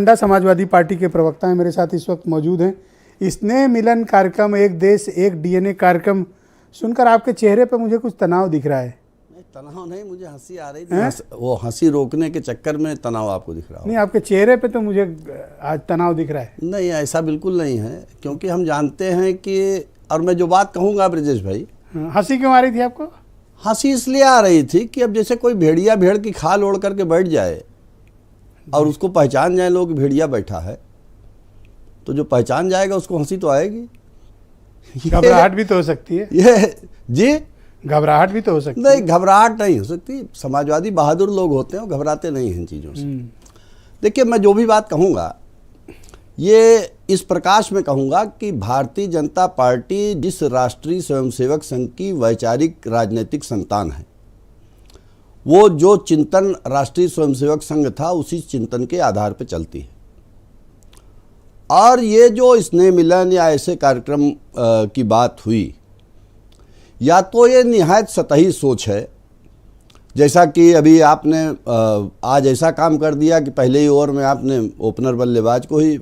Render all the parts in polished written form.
इंडा Samajwadi party के प्रवक्ता हैं, मेरे साथ इस वक्त मौजूद हैं। स्नेह मिलन कार्यक्रम, एक देश एक डीएनए कार्यक्रम सुनकर आपके चेहरे पे मुझे कुछ तनाव दिख रहा है। तनाव नहीं, मुझे हंसी आ रही थी। वो हंसी रोकने के चक्कर में तनाव आपको दिख रहा हो। नहीं, आपके चेहरे पे तो मुझे आज तनाव दिख रहा है। नहीं, ऐसा बिल्कुल नहीं है, क्योंकि हम जानते हैं कि, और मैं जो बात कहूँगा ब्रजेश भाई, हंसी क्यों आ रही थी आपको? हंसी इसलिए आ रही थी कि अब जैसे कोई भेड़िया भेड़ की खाल ओढ़ करके बैठ जाए और उसको पहचान जाए लोग भेड़िया बैठा है, तो जो पहचान जाएगा उसको हंसी तो आएगी। घबराहट भी तो हो सकती है। ये जी, घबराहट भी तो हो सकती है। नहीं, घबराहट नहीं हो सकती। समाजवादी बहादुर लोग होते हैं, वो घबराते नहीं हैं इन चीज़ों से। देखिए, मैं जो भी बात कहूँगा ये इस प्रकाश में कहूँगा कि भारतीय जनता पार्टी जिस राष्ट्रीय स्वयंसेवक संघ की वैचारिक राजनीतिक संतान है, वो जो चिंतन राष्ट्रीय स्वयंसेवक संघ था उसी चिंतन के आधार पर चलती है। और ये जो स्नेह मिलन या ऐसे कार्यक्रम की बात हुई, या तो ये निहायत सतही सोच है, जैसा कि अभी आपने आज ऐसा काम कर दिया कि पहले ही ओवर में आपने ओपनर बल्लेबाज को ही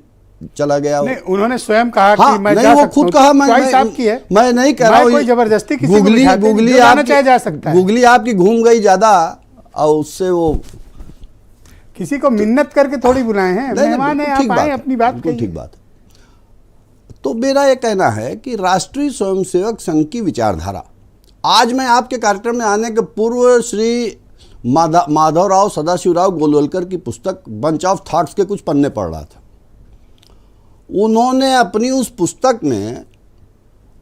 चला गया। नहीं, उन्होंने स्वयं कहा हाँ, कि मैं नहीं, जा वो सकता खुद हूं। कहा। मैं नहीं कह रहा हूँ कोई जबरदस्ती किसी को गुगली जाना चाहे जा सकता है। गुगली आपकी घूम गई ज्यादा और उससे वो किसी को मिन्नत करके थोड़ी बुलाए हैं। मेहमान है, आप आए, अपनी बात कहिए। ठीक बात है। तो मेरा ये कहना है कि राष्ट्रीय स्वयंसेवक संघ की विचारधारा, आज मैं आपके कार्यक्रम में आने के पूर्व श्री माधवराव सदाशिवराव गोलवलकर की पुस्तक बंच ऑफ थॉट्स के कुछ पन्ने पढ़ रहा था। उन्होंने अपनी उस पुस्तक में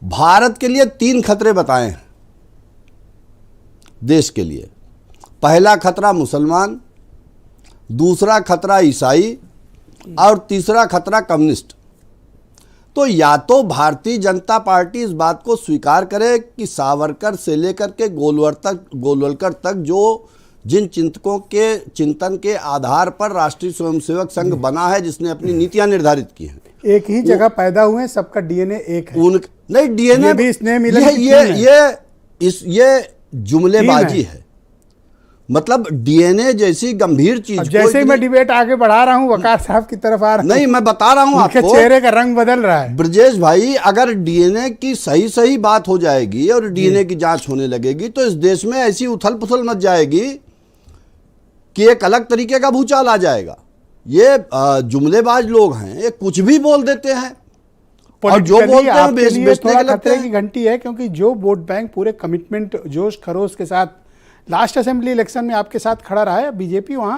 भारत के लिए 3 खतरे बताए हैं देश के लिए। पहला खतरा मुसलमान, दूसरा खतरा ईसाई और तीसरा खतरा कम्युनिस्ट। तो या तो भारतीय जनता पार्टी इस बात को स्वीकार करे कि सावरकर से लेकर के गोलवलकर तक जो जिन चिंतकों के चिंतन के आधार पर राष्ट्रीय स्वयंसेवक संघ बना है, जिसने अपनी नीतियां निर्धारित की हैं, एक ही जगह पैदा हुए हैं, सबका डीएनए एक है। नहीं, डीएनए भी स्नेह मिलन ये जुमलेबाजी है। मतलब डीएनए जैसी गंभीर चीज, जैसे ही मैं डिबेट आगे बढ़ा रहा हूं, वकार साहब की तरफ आ रहा हूं। नहीं, मैं बता रहा हूं आपको, चेहरे का रंग बदल रहा है। ब्रजेश भाई, अगर डीएनए की सही बात हो जाएगी और डीएनए की जांच होने लगेगी तो इस देश में ऐसी उथल पुथल मच जाएगी कि एक अलग तरीके का भूचाल आ जाएगा। ये जुमलेबाज लोग हैं, ये कुछ भी बोल देते हैं और जो बोलते हैं बेचने थोड़ा खतरे की घंटी है, क्योंकि जो वोट बैंक पूरे कमिटमेंट जोश खरोश के साथ लास्ट असेंबली इलेक्शन में आपके साथ खड़ा रहा है, बीजेपी वहां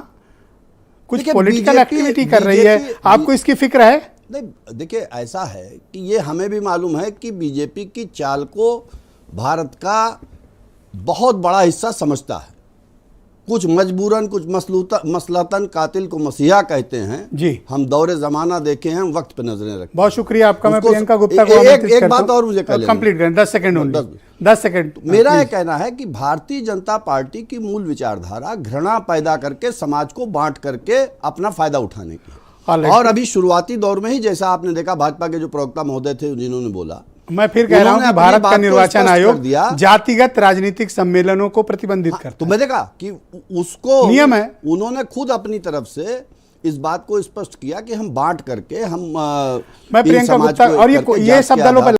कुछ पॉलिटिकल एक्टिविटी कर रही है। आपको इसकी फिक्र है? नहीं, देखिए, ऐसा है कि ये हमें भी मालूम है कि बीजेपी की चाल को भारत का बहुत बड़ा हिस्सा समझता है। कुछ मजबूरन, कुछ मसलतन कातिल को मसीहा कहते हैं जी। हम दौरे जमाना देखे हैं, वक्त पे नजरें रखते हैं। बहुत शुक्रिया आपका। मैं प्रियंका गुप्ता को एक बात और मुझे कंप्लीट करें, 10 सेकंड 10 सेकंड। मेरा यह कहना है कि भारतीय जनता पार्टी की मूल विचारधारा घृणा पैदा करके समाज को बांट करके अपना फायदा उठाने की। और अभी शुरुआती दौर में ही जैसा आपने देखा, भाजपा के जो प्रवक्ता महोदय थे जिन्होंने बोला, मैं फिर कह रहा हूं कि भारत का निर्वाचन आयोग जातिगत राजनीतिक सम्मेलनों को प्रतिबंधित करता है। तो मैं देखा कि उसको नियम है। उन्होंने खुद अपनी तरफ से इस बात को स्पष्ट किया कि हम बांट करके हम मैं प्रियंका गुप्ता और ये सब दलों पर